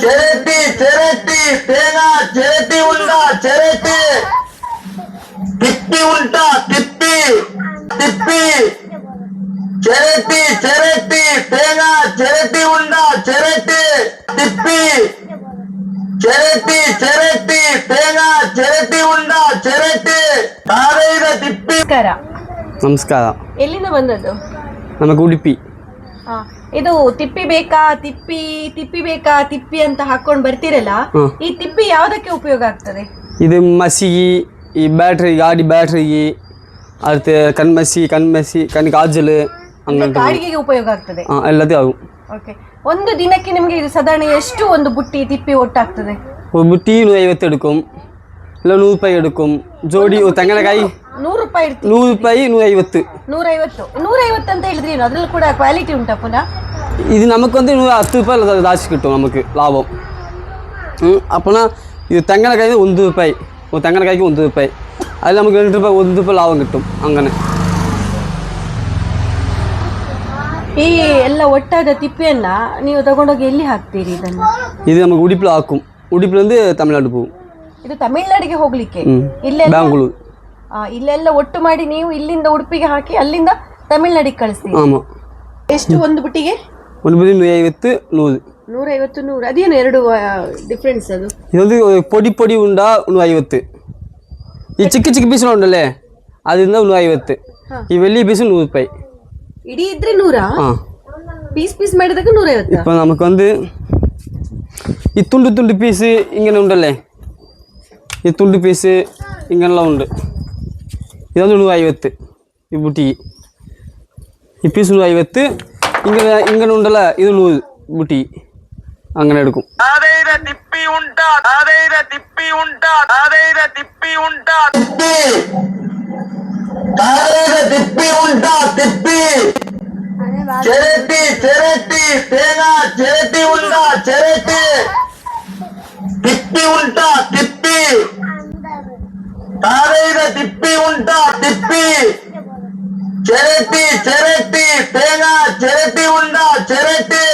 చెరటి చెరటి తేగా చెరటి ఉంటా చెరటి తిప్పి ఉంటా తిప్పి తిప్పి చెరటి చెరటి తేగా చెరటి ఉంటా చెరటి తిప్పి చెరటి చెరటి తేగా చెరటి ఉంటా చెరటి ತಾರೈದ ತಿಪ್ಪಿ. ನಮಸ್ಕಾರ. ಎಲ್ಲಿಂದ ಬಂದದ್ದು? ನಮಗೆ ಉಡುಪಿ. ಇದು ತಿಪ್ಪಿ ಬೇಕಾ ತಿಪ್ಪಿ ತಿಪ್ಪಿ ಬೇಕಾ ತಿಪ್ಪಿ ಅಂತ ಹಾಕೊಂಡು ಬರ್ತೀರಲ್ಲ, ಈ ತಿಪ್ಪಿ ಯಾವ್ದಕ್ಕೆ ಉಪಯೋಗ ಆಗ್ತದೆ? ಇದು ಮಸಿಗೆ, ಈ ಬ್ಯಾಟ್ರಿ ಗಾಡಿ ಬ್ಯಾಟ್ರಿಗೆ, அடுத்து ಕಣ್ಮಸಿ ಕಣ್ ಕಾಜಲ್ ಗಾಡಿಗೆ ಉಪಯೋಗ ಆಗ್ತದೆ. ಎಲ್ಲದೇ ಆகும். ಓಕೆ. ಒಂದು ದಿನಕ್ಕೆ ನಿಮಗೆ ಇದು ಸಾಧಾರಣ ಎಷ್ಟು ಒಂದು ಬುಟ್ಟಿ ತಿಪ್ಪಿ ಒಟ್ಟಾಗ್ತದೆ? ஒரு புட்டி 150 எடுக்கும், இல்லை 100 ரூபாய் எடுக்கும். ஜோடி ஒரு ತೆಂಗಿನಕಾಯಿ 100 ರೂಪಾಯಿ ಇಡ್ತೀವಿ. 100 ರೂಪಾಯಿ 150. 150 ಅಂತ ಹೇಳಿದ್ರಿ, ಅದ್ರಲ್ಲಿ ಕೂಡ ಕ್ವಾಲಿಟಿ ಉಂಟಾ ಪುನಃ? இது நமக்கு வந்து 10 ரூபாய் தாச்சு கிட்டும் நமக்கு லாபம். அப்போனா இது ತೆಂಗಿನಕಾಯಿ 1 ರೂಪಾಯಿ, ஒரு ತೆಂಗಿನಕಾய்க்கு 1 ರೂಪಾಯಿ, அதில் நமக்கு 2 ரூபாய் 1 ರೂಪಾಯಿ ಲಾಭம் கிட்டும். ಅಂಗನೆ ಈ ಎಲ್ಲ ಒಟ್ಟಾದ ತಿಪ್ಪಿಯನ್ನ ನೀವು ತಗೊಂಡೋಗಿ ಎಲ್ಲಿ ಹಾಕ್ತೀರಿ ಇದನ್ನು? இது நமக்கு உடுப்பில் ஆக்கும். உடுப்பிலேருந்து தமிழ்நாடு போகும். ಇದು ತಮಿಳ್ನಾಡಿಗೆ ಹೋಗ್ಲಿಕ್ಕೆ ಬೆಂಗಳೂರು ಇಲ್ಲೆಲ್ಲ ಒಟ್ಟು ಮಾಡಿ ನೀವು ಇಲ್ಲಿಂದ ಉಡುಪಿಗೆ ಹಾಕಿ ಅಲ್ಲಿಂದ ತಮಿಳ್ನಾಡಿಗೆ ಕಳಿಸ್ತೀವಿ. ஆமாம். ಎಷ್ಟು ಒಂದು ಬುಟ್ಟಿಗೆ? ಒಂದು ಬುಟ್ಟಿ 150 100. 150 100 ಅದೇನು ಎರಡು ಡಿಫ್ರೆನ್ಸ್? ಅದು இது வந்து பொடி உண்டா 150. ಈ ಚಿಕ್ಕ ಪೀಸ್ ಉಂಡಲ್ಲೇ ಅದರಿಂದ 150. ಈ வெள்ளி பீஸ் 100 ರೂಪಾಯಿ. ಇಡೀ ಇದ್ರೆ 100? ಪೀಸ್ ಮಾಡಿದಾಗ 150. இப்போ நமக்கு வந்து ಈ ತುಂಡು ಪೀಸ್ ಹಿಂಗೆ ಉಂಡಲ್ಲೇ, ಈ ತುಂಡು ಪೀಸ್ ಹಿಂಗೆಲ್ಲ ಉಂಟು. ಇದೊಂದು 150 ಈ ಬುಟ್ಟಿಗೆ. ಈ ಪೀಸ್ 150. ಹಿಂಗೆ ಉಂಟಲ್ಲ ಇದು 100 ಬುಟ್ಟಿಗೆ. അങ്ങനെ എടുക്കും. తిప్పి ఉంటా తిప్పి ఉంటా తిప్పి ఉంటా తిప్పి ఉంటా తిప్పి చెరటి చెరటి తేగా చెరటి ఉంటా చెరటి తిప్పి ఉంటా తిప్పి ತಾರೈದ ತಿಪ್ಪಿ ఉంటా ತಿಪ್ಪಿ చెరటి చెరటి తేగా చెరటి ఉంటా చెరటి